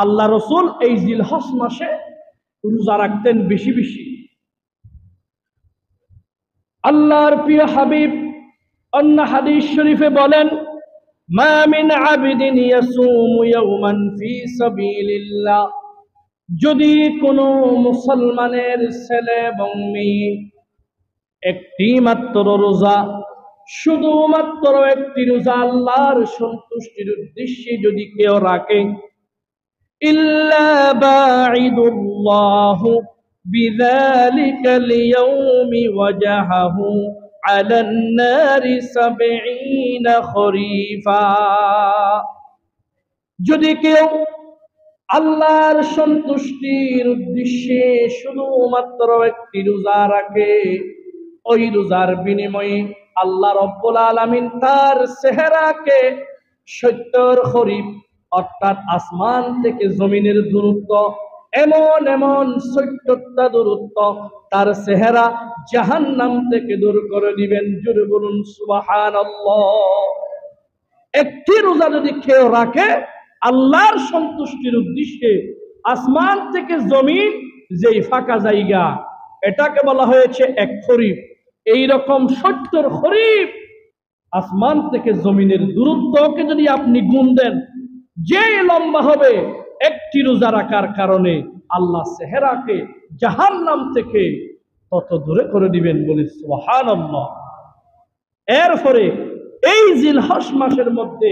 আল্লাহ রসুল এই জিলহজ মাসে রোজা রাখতেন বেশি বেশি। আল্লাহর প্রিয় হাবিব অন্য হাদিস শরীফে বলেন, মা মিন আবদিন ইয়াসুমু ইয়াওমান ফি সাবিলিল্লাহ, যদি কোনো মুসলমানের ছেলে এবং মেয়ে একটি মাত্র রোজা, শুধুমাত্র একটি রোজা আল্লাহর সন্তুষ্টির উদ্দেশ্যে যদি কেউ রাখে, ইল্লা বাঈদুল্লাহু বিযালিকাল ইয়াউমি ওয়াজাহাহু আলান নারি ৭০ খরিফা, যদি কেউ আল্লাহর সন্তুষ্টির উদ্দেশ্যে শুধুমাত্র একটি রোজা রাখে, ওই রোজার বিনিময়ে আল্লাহ রাব্বুল আলামিন তার চেহারাকে ৭০ খরিফ অর্থাৎ আসমান থেকে জমিনের দূরত্ব, এমন এমন ৭০টা দূরত্ব তার চেহারা জাহান্নাম থেকে দূর করে দিবেন। জোরে বলুন সুবহানাল্লাহ। একটি রোজা যদি কেউ রাখে আল্লাহর সন্তুষ্টির উদ্দেশ্যে, আসমান থেকে জমিন যেই ফাঁকা জায়গা, এটাকে বলা হয়েছে এক খরিফ। এইরকম ৭০ খরিফ আসমান থেকে জমিনের দূরত্বকে যদি আপনি গুণ দেন, যে লম্বা হবে, একটি রোজা রাখার কারণে আল্লাহ চেহারাকে জাহান্নাম থেকে তত দূরে করে দিবেন। বলি সুবহানাল্লাহ। এরপরে এই জিলহজ মাসের মধ্যে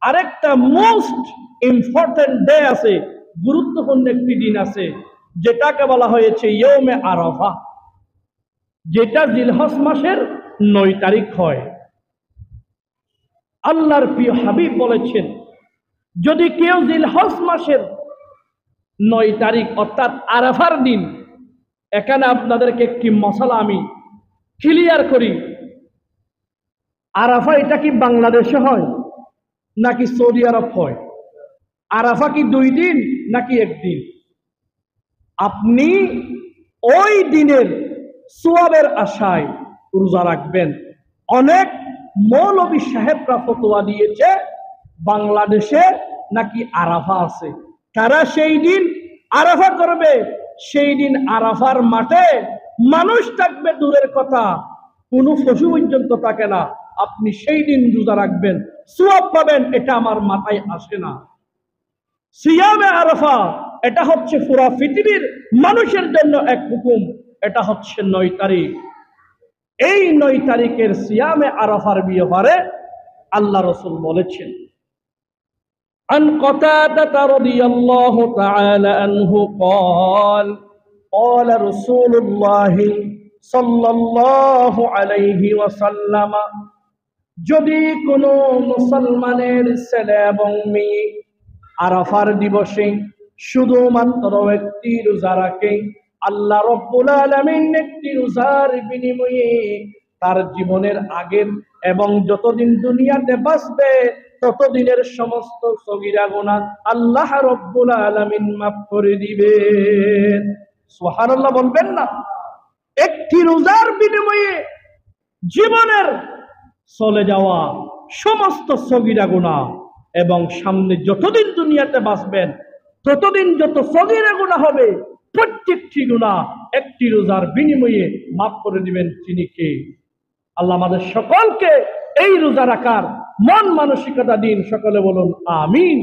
আরেকটা মোস্ট ইম্পর্টেন্ট ডে আছে, গুরুত্বপূর্ণ একটি দিন আছে, যেটাকে বলা হয়েছে ইয়ৌমে আরাফা, যেটা জিলহজ মাসের ৯ তারিখ হয়। আল্লাহর প্রিয় হাবিব বলেছেন, যদি কেউ জিলহজ মাসের ৯ তারিখ অর্থাৎ আরাফার দিন, এখানে আপনাদেরকে একটি মশলা আমি ক্লিয়ার করি। আরাফা এটা কি বাংলাদেশে হয় নাকি সৌদি আরব হয়? আরাফা কি 2 দিন নাকি 1 দিন? আপনি ওই দিনের সওয়াবের আশায় রোজা রাখবেন। অনেক মৌলবী সাহেবরা ফতোয়া দিয়েছে বাংলাদেশে নাকি আরাফা আছে, তারা সেই দিন আরাফা করবে। সেই দিন আরাফার মাঠে মানুষ থাকবে দূরের কথা, কোনো পশু পর্যন্ত থাকে না। আপনি সেই দিন রোজা রাখবেন, সওয়াব পাবেন, এটা আমার মাথায় আসে না। সিয়ামে আরাফা এটা হচ্ছে পুরা পৃথিবীর মানুষের জন্য এক হুকুম। এটা হচ্ছে ৯ তারিখ। এই ৯ তারিখের সিয়ামে আরাফার ব্যাপারে আল্লাহ রাসূল বলেছেন, আন কাতাদা রাদিয়াল্লাহু তাআলা আনহু قال قال رسول الله সাল্লাল্লাহু আলাইহি ওয়াসাল্লাম, যদি কোনো মুসলমানের ছেলে এবং মেয়ে আরাফার দিবসে শুধুমাত্র একটি রোজা রাখে, আল্লাহ রাব্বুল আলামিন একটি রোজার বিনিময়ে তার জীবনের আগের এবং যতদিন দুনিয়াতে বাঁচবে ততদিনের সমস্ত সগীরা গুনাহ আল্লাহ রাব্বুল আলামিন মাফ করে দিবেন। সুবহানাল্লাহ বলবেন না? একটি রোজার বিনিময়ে জীবনের চলে যাওয়া সমস্ত সগীরা গুনাহ এবং সামনে যতদিন দুনিয়াতে বাঁচবেন ততদিন যত সগীরা গুনাহ হবে, প্রত্যেকটি গুনাহ একটি রোজার বিনিময়ে মাফ করে দিবেন। তিনি কে? আল্লাহ আমাদের সকলকে এই রোজা রাখার মন মানসিকতা দিন। সকলে বলুন আমিন।